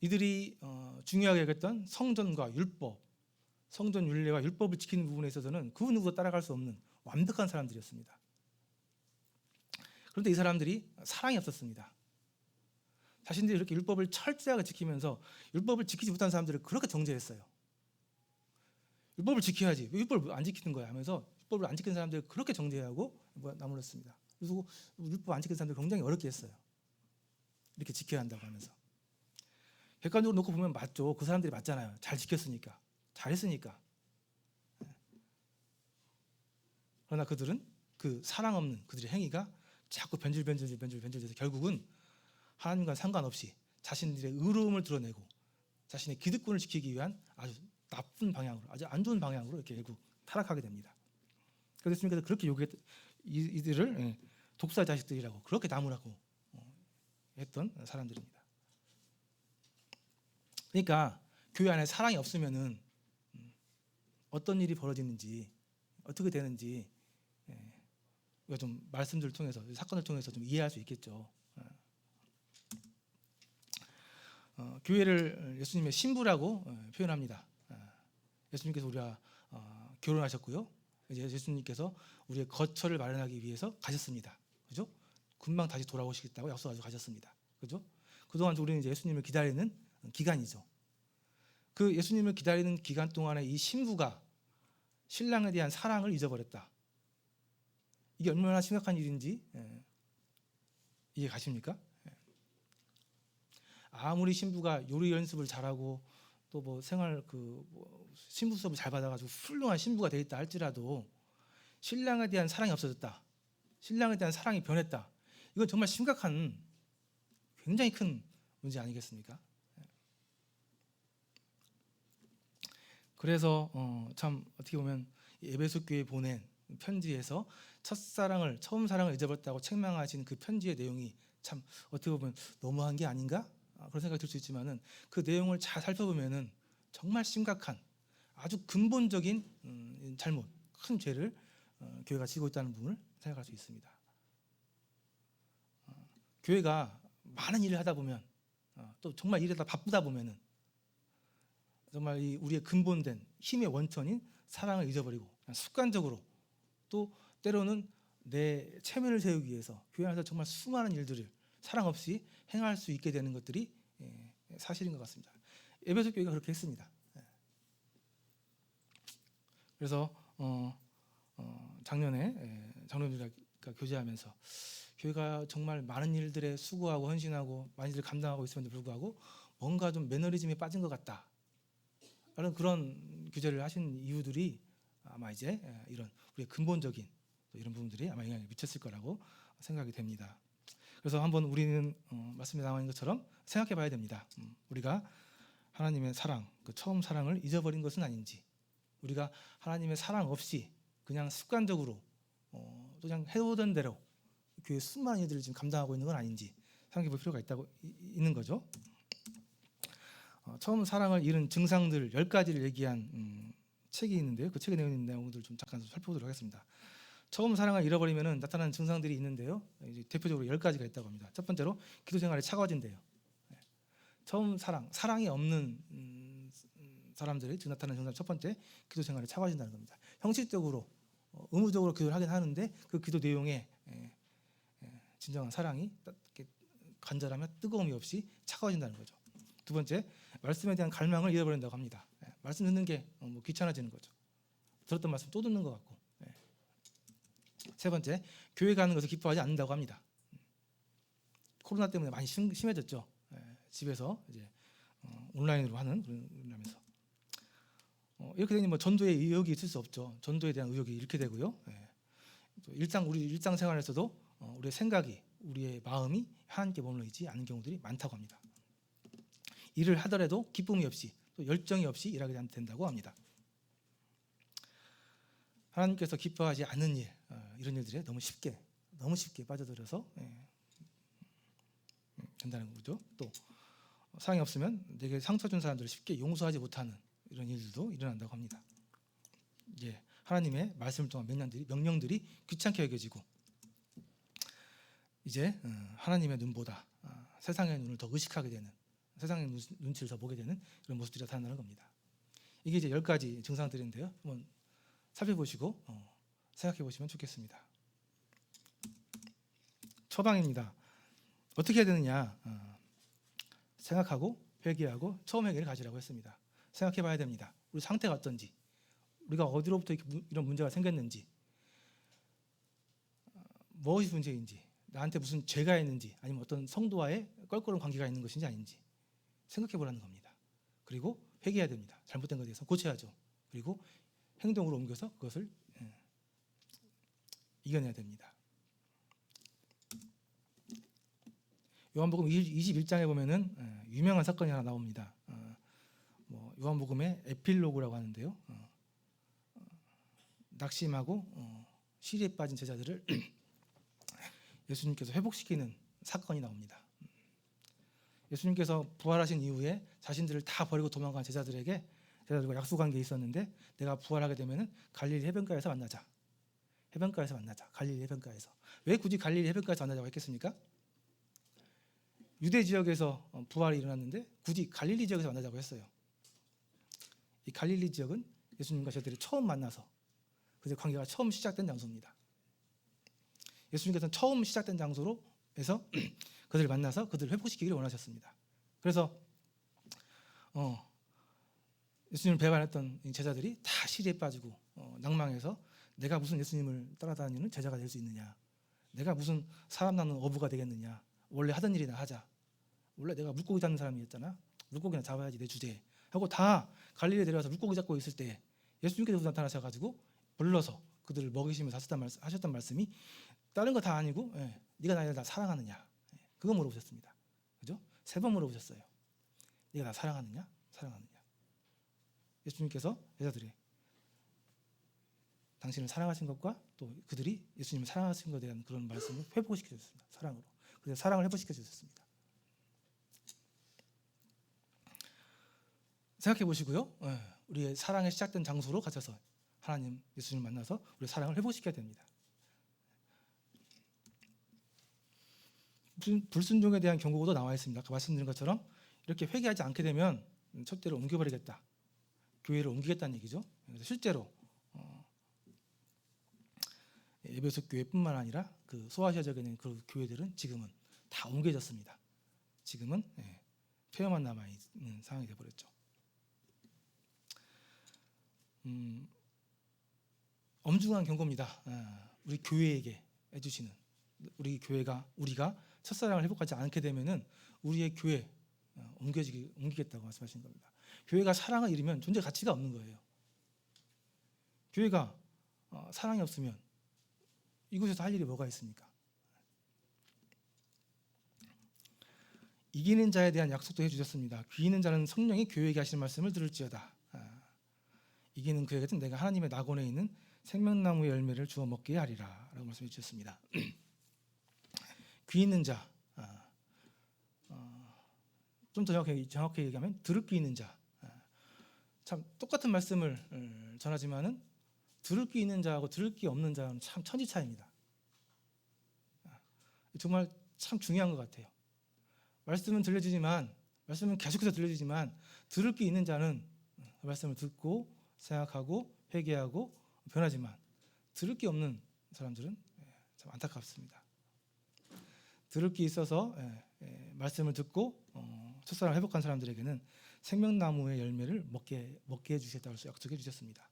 이들이 중요하게 여겼던 성전과 율법, 성전 율례와 율법을 지키는 부분에 있어서는 그 누구도 따라갈 수 없는 완벽한 사람들이었습니다. 그런데 이 사람들이 사랑이 없었습니다. 자신들이 이렇게 율법을 철저하게 지키면서 율법을 지키지 못한 사람들을 그렇게 정죄했어요. 율법을 지켜야지, 왜 율법을 안 지키는 거야 하면서 율법을 안 지키는 사람들을 그렇게 정죄하고 나무랐습니다. 그래서 율법 안 지키는 사람들 굉장히 어렵게 했어요. 이렇게 지켜야 한다고 하면서. 객관적으로 놓고 보면 맞죠. 그 사람들이 맞잖아요. 잘 지켰으니까, 잘했으니까. 그러나 그들은 그 사랑 없는 그들의 행위가 자꾸 변질돼서 결국은 하나님과 상관없이 자신들의 의로움을 드러내고 자신의 기득권을 지키기 위한 아주 나쁜 방향으로, 아주 안 좋은 방향으로 이렇게 결국 타락하게 됩니다. 그래서 예수님께서 그렇게 요구했던 이들을 독사 자식들이라고 그렇게 나무라고 했던 사람들입니다. 그러니까 교회 안에 사랑이 없으면은 어떤 일이 벌어지는지, 어떻게 되는지 우리가 좀 말씀들을 통해서, 사건을 통해서 좀 이해할 수 있겠죠. 교회를 예수님의 신부라고 표현합니다. 예수님께서 우리가 결혼하셨고요. 이제 예수님께서 우리의 거처를 마련하기 위해서 가셨습니다. 그죠? 금방 다시 돌아오시겠다고 약속하셔서 가셨습니다. 그죠? 그동안 우리는 이제 예수님을 기다리는 기간이죠. 그 예수님을 기다리는 기간 동안에 이 신부가 신랑에 대한 사랑을 잊어버렸다. 이게 얼마나 심각한 일인지 이해 가십니까? 아무리 신부가 요리 연습을 잘하고 또 뭐 생활 신부 수업을 잘 받아가지고 훌륭한 신부가 돼 있다 할지라도 신랑에 대한 사랑이 없어졌다. 신랑에 대한 사랑이 변했다. 이건 정말 심각한, 굉장히 큰 문제 아니겠습니까? 그래서 참 어떻게 보면 에베소 교회에 보낸 편지에서 처음 사랑을 잊어버렸다고 책망하신 그 편지의 내용이 참 어떻게 보면 너무한 게 아닌가? 그런 생각이 들 수 있지만은 그 내용을 잘 살펴보면은 정말 심각한, 아주 근본적인 잘못, 큰 죄를 교회가 지고 있다는 부분을 생각할 수 있습니다. 교회가 많은 일을 하다 보면 또 정말 일하다 바쁘다 보면은 정말 우리의 근본된 힘의 원천인 사랑을 잊어버리고 그냥 습관적으로 또 때로는 내 체면을 세우기 위해서 교회 안에서 정말 수많은 일들을 사랑 없이 행할 수 있게 되는 것들이 사실인 것 같습니다. 에베소 교회가 그렇게 했습니다. 그래서 작년에 장로님들과 교제하면서 교회가 정말 많은 일들에 수고하고 헌신하고 많은 일을 감당하고 있음에도 불구하고 뭔가 좀 매너리즘에 빠진 것 같다. 라는 그런 교제를 하신 이유들이 아마 이제 이런 우리의 근본적인 이런 부분들이 아마 영향을 미쳤을 거라고 생각이 됩니다. 그래서 한번 우리는 말씀에 나와 있는 것처럼 생각해 봐야 됩니다. 우리가 하나님의 사랑, 그 처음 사랑을 잊어버린 것은 아닌지, 우리가 하나님의 사랑 없이 그냥 습관적으로 또 그냥 해오던 대로 교회 수많은 일들을 지금 감당하고 있는 건 아닌지 생각해 볼 필요가 있는 거죠. 처음 사랑을 잃은 증상들 10가지를 얘기한 책이 있는데요. 그 책에 내용 내용들 좀 잠깐 살펴보도록 하겠습니다. 처음 사랑을 잃어버리면 나타나는 증상들이 있는데요. 이제 대표적으로 10가지가 있다고 합니다. 첫 번째로 기도 생활이 차가워진대요. 처음 사랑이 없는 사람들이 나타나는 증상 첫 번째, 기도 생활이 차가워진다는 겁니다. 형식적으로 의무적으로 기도를 하긴 하는데 그 기도 내용에 진정한 사랑이 간절하며 뜨거움이 없이 차가워진다는 거죠. 두 번째, 말씀에 대한 갈망을 잃어버린다고 합니다. 말씀 듣는 게 귀찮아지는 거죠. 들었던 말씀 또 듣는 것 같고. 세 번째, 교회 가는 것을 기뻐하지 않는다고 합니다. 코로나 때문에 많이 심해졌죠. 집에서 이제 온라인으로 하는 그런 면에서 이렇게 되니 뭐 전도에 의욕이 있을 수 없죠. 전도에 대한 의욕이 잃게 되고요. 또 우리 일상생활에서도 우리의 생각이, 우리의 마음이 하나님께 머물러 있지 않은 경우들이 많다고 합니다. 일을 하더라도 기쁨이 없이 또 열정이 없이 일하게 된다고 합니다. 하나님께서 기뻐하지 않는 일, 이런 일들에 너무 쉽게 빠져들어서 된다는 거죠. 또 사랑이 없으면 내게 상처 준 사람들을 쉽게 용서하지 못하는 이런 일들도 일어난다고 합니다. 이제 하나님의 말씀을 통한 명령들이 귀찮게 여겨지고 이제 하나님의 눈보다 세상의 눈을 더 의식하게 되는, 세상의 눈치를 더 보게 되는 그런 모습들이 나타난다는 겁니다. 이게 이제 10가지 증상들인데요. 한번 살펴보시고 생각해 보시면 좋겠습니다. 처방입니다. 어떻게 해야 되느냐? 생각하고 회개하고 처음 회개를 가지라고 했습니다. 생각해 봐야 됩니다. 우리 상태가 어떤지, 우리가 어디로부터 이런 문제가 생겼는지, 무엇이 문제인지, 나한테 무슨 죄가 있는지, 아니면 어떤 성도와의 껄끄러운 관계가 있는 것인지 아닌지 생각해 보라는 겁니다. 그리고 회개해야 됩니다. 잘못된 것에 대해서 고쳐야죠. 그리고 행동으로 옮겨서 그것을 이겨내야 됩니다. 요한복음 21장에 보면은 유명한 사건이 하나 나옵니다. 요한복음의 에필로그라고 하는데요. 낙심하고 시리에 빠진 제자들을 예수님께서 회복시키는 사건이 나옵니다. 예수님께서 부활하신 이후에 자신들을 다 버리고 도망간 제자들과 약속한 게 있었는데, 내가 부활하게 되면은 갈릴리 해변가에서 만나자. 갈릴리 해변가에서. 왜 굳이 갈릴리 해변가에서 만나자고 했겠습니까? 유대 지역에서 부활이 일어났는데 굳이 갈릴리 지역에서 만나자고 했어요. 이 갈릴리 지역은 예수님과 제자들이 처음 만나서 그들의 관계가 처음 시작된 장소입니다. 예수님께서는 처음 시작된 장소로에서 그들을 만나서 그들을 회복시키기를 원하셨습니다. 그래서 예수님을 배반했던 제자들이 다 시리에 빠지고 낭망해서 내가 무슨 예수님을 따라다니는 제자가 될 수 있느냐, 내가 무슨 사람 낳는 어부가 되겠느냐, 원래 하던 일이나 하자, 원래 내가 물고기 잡는 사람이었잖아, 물고기나 잡아야지 내 주제에 하고 다 갈릴리에 데려와서 물고기 잡고 있을 때 예수님께서 나타나셔가지고 불러서 그들을 먹이시면서 하셨던 말씀이 다른 거 다 아니고 네가 나를 다 사랑하느냐, 그거 물어보셨습니다. 그죠? 3번 물어보셨어요. 네가 나 사랑하느냐? 예수님께서 여자들이 당신을 사랑하신 것과 또 그들이 예수님을 사랑하신 것에 대한 그런 말씀을 회복시켜 주셨습니다. 사랑으로. 그래서 사랑을 회복시켜 주셨습니다. 생각해 보시고요. 우리의 사랑이 시작된 장소로 가셔서 하나님, 예수님을 만나서 우리의 사랑을 회복시켜야 됩니다. 불순종에 대한 경고도 나와 있습니다. 아까 말씀드린 것처럼 이렇게 회개하지 않게 되면 첫째로 옮겨버리겠다, 교회를 옮기겠다는 얘기죠. 그래서 실제로 에베소 교회뿐만 아니라 그 소아시아 지역에 있는 그 교회들은 지금은 다 옮겨졌습니다. 지금은 폐허만 남아 있는 상황이 되어버렸죠. 엄중한 경고입니다. 우리 교회에게 해주시는, 우리가 첫사랑을 회복하지 않게 되면은 우리의 교회 옮기겠다고 말씀하신 겁니다. 교회가 사랑을 잃으면 존재 가치가 없는 거예요. 교회가 사랑이 없으면 이곳에서 할 일이 뭐가 있습니까? 이기는 자에 대한 약속도 해주셨습니다. 귀 있는 자는 성령이 교회에게 하시는 말씀을 들을지어다. 이기는 그에게는 내가 하나님의 낙원에 있는 생명나무의 열매를 주어 먹게 하리라 라고 말씀해 주셨습니다. 귀 있는 자, 좀 더 정확하게 얘기하면 들을 귀 있는 자. 참 똑같은 말씀을 전하지만은 들을 귀 있는 자하고 들을 귀 없는 자는 참 천지 차이입니다. 정말 참 중요한 것 같아요. 말씀은 계속해서 들려지지만 들을 귀 있는 자는 그 말씀을 듣고 생각하고 회개하고 변하지만 들을 귀 없는 사람들은 참 안타깝습니다. 들을 귀 있어서 말씀을 듣고 첫사랑을 회복한 사람들에게는 생명나무의 열매를 먹게 해주셨다고 약속해 주셨습니다.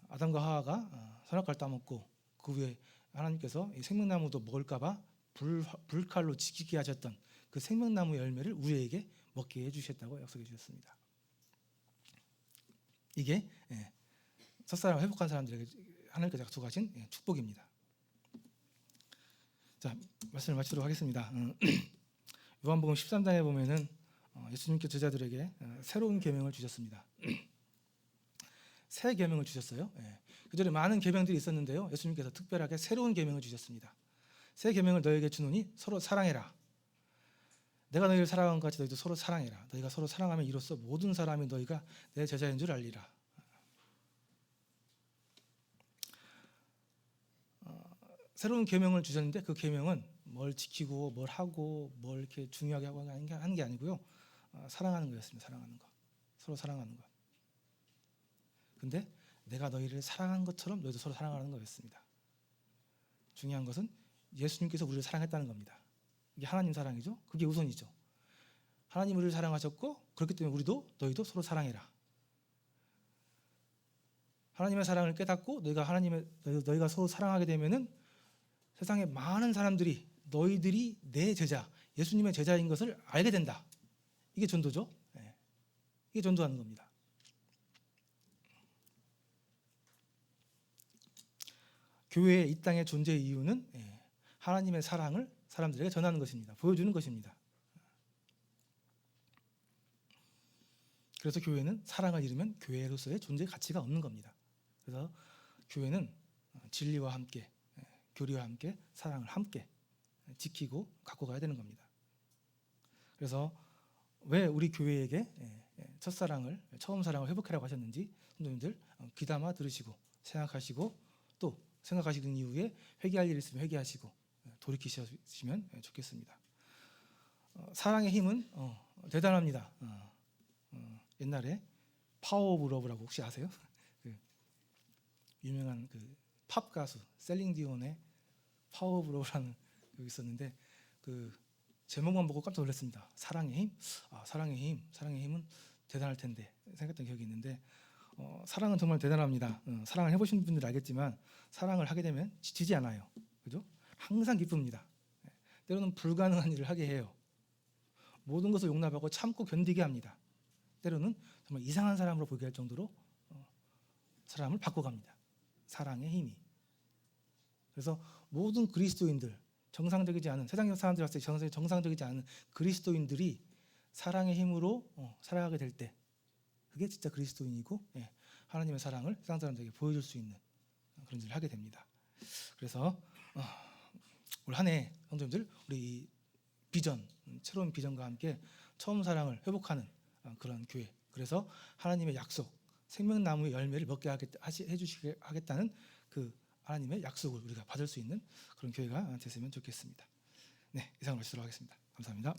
아담과 하와가 선악과를 따먹고 그 후에 하나님께서 이 생명나무도 먹을까봐 불칼로 지키게 하셨던 그 생명나무 열매를 우리에게 먹게 해주셨다고 약속해 주셨습니다. 이게 첫사랑을 회복한 사람들에게 하나님께서 약속하신 축복입니다. 자, 말씀을 마치도록 하겠습니다. 요한복음 13장에 보면은 예수님께서 제자들에게 새로운 계명을 주셨습니다. 새 계명을 주셨어요. 그전에 많은 계명들이 있었는데요. 예수님께서 특별하게 새로운 계명을 주셨습니다. 새 계명을 너에게 주노니 서로 사랑해라. 내가 너희를 사랑한 것 같이 너희도 서로 사랑해라. 너희가 서로 사랑하면 이로써 모든 사람이 너희가 내 제자인 줄 알리라. 새로운 계명을 주셨는데 그 계명은 뭘 지키고 뭘 하고 뭘 이렇게 중요하게 하고 하는 게 아니고요. 사랑하는 거였습니다. 사랑하는 것. 서로 사랑하는 것. 근데 내가 너희를 사랑한 것처럼 너희도 서로 사랑하는 거였습니다. 중요한 것은 예수님께서 우리를 사랑했다는 겁니다. 이게 하나님 사랑이죠. 그게 우선이죠. 하나님 우리를 사랑하셨고 그렇기 때문에 너희도 서로 사랑해라. 하나님의 사랑을 깨닫고 너희가 서로 사랑하게 되면은 세상에 많은 사람들이 너희들이 내 제자, 예수님의 제자인 것을 알게 된다. 이게 전도죠. 이게 전도하는 겁니다. 교회의 이 땅의 존재의 이유는 하나님의 사랑을 사람들에게 전하는 것입니다. 보여주는 것입니다. 그래서 교회는 사랑을 잃으면 교회로서의 존재 가치가 없는 겁니다. 그래서 교회는 진리와 함께 교리와 함께 사랑을 함께 지키고 갖고 가야 되는 겁니다. 그래서 왜 우리 교회에게 처음 사랑을 회복하라고 하셨는지 성도님들 귀담아 들으시고 생각하시고 또 생각하시는 이후에 회개할 일 있으면 회개하시고 돌이키시면 좋겠습니다. 사랑의 힘은 대단합니다. 옛날에 파워 오브 러브라고 혹시 아세요? 그 유명한 그 팝 가수 셀링 디온의 파워 오브 러브라는 곡이 있었는데 그 제목만 보고 깜짝 놀랐습니다. 사랑의 힘? 사랑의 힘은 대단할 텐데 생각했던 기억이 있는데 사랑은 정말 대단합니다. 사랑을 해보신 분들 알겠지만 사랑을 하게 되면 지치지 않아요. 그죠? 항상 기쁩니다. 때로는 불가능한 일을 하게 해요. 모든 것을 용납하고 참고 견디게 합니다. 때로는 정말 이상한 사람으로 보게 할 정도로 사람을 바꿔갑니다. 사랑의 힘이. 그래서 모든 그리스도인들, 정상적이지 않은 세상 사람들 봤을 때 정상적이지 않은 그리스도인들이 사랑의 힘으로 살아가게 될 때 그게 진짜 그리스도인이고 하나님의 사랑을 세상 사람들에게 보여줄 수 있는 그런 일을 하게 됩니다. 그래서 올 한 해 성도님들 우리 비전, 새로운 비전과 함께 처음 사랑을 회복하는 그런 교회. 그래서 하나님의 약속, 생명나무의 열매를 먹게 해주시게 하겠다는 그 하나님의 약속을 우리가 받을 수 있는 그런 교회가 됐으면 좋겠습니다. 네, 이상으로 마치도록 하겠습니다. 감사합니다.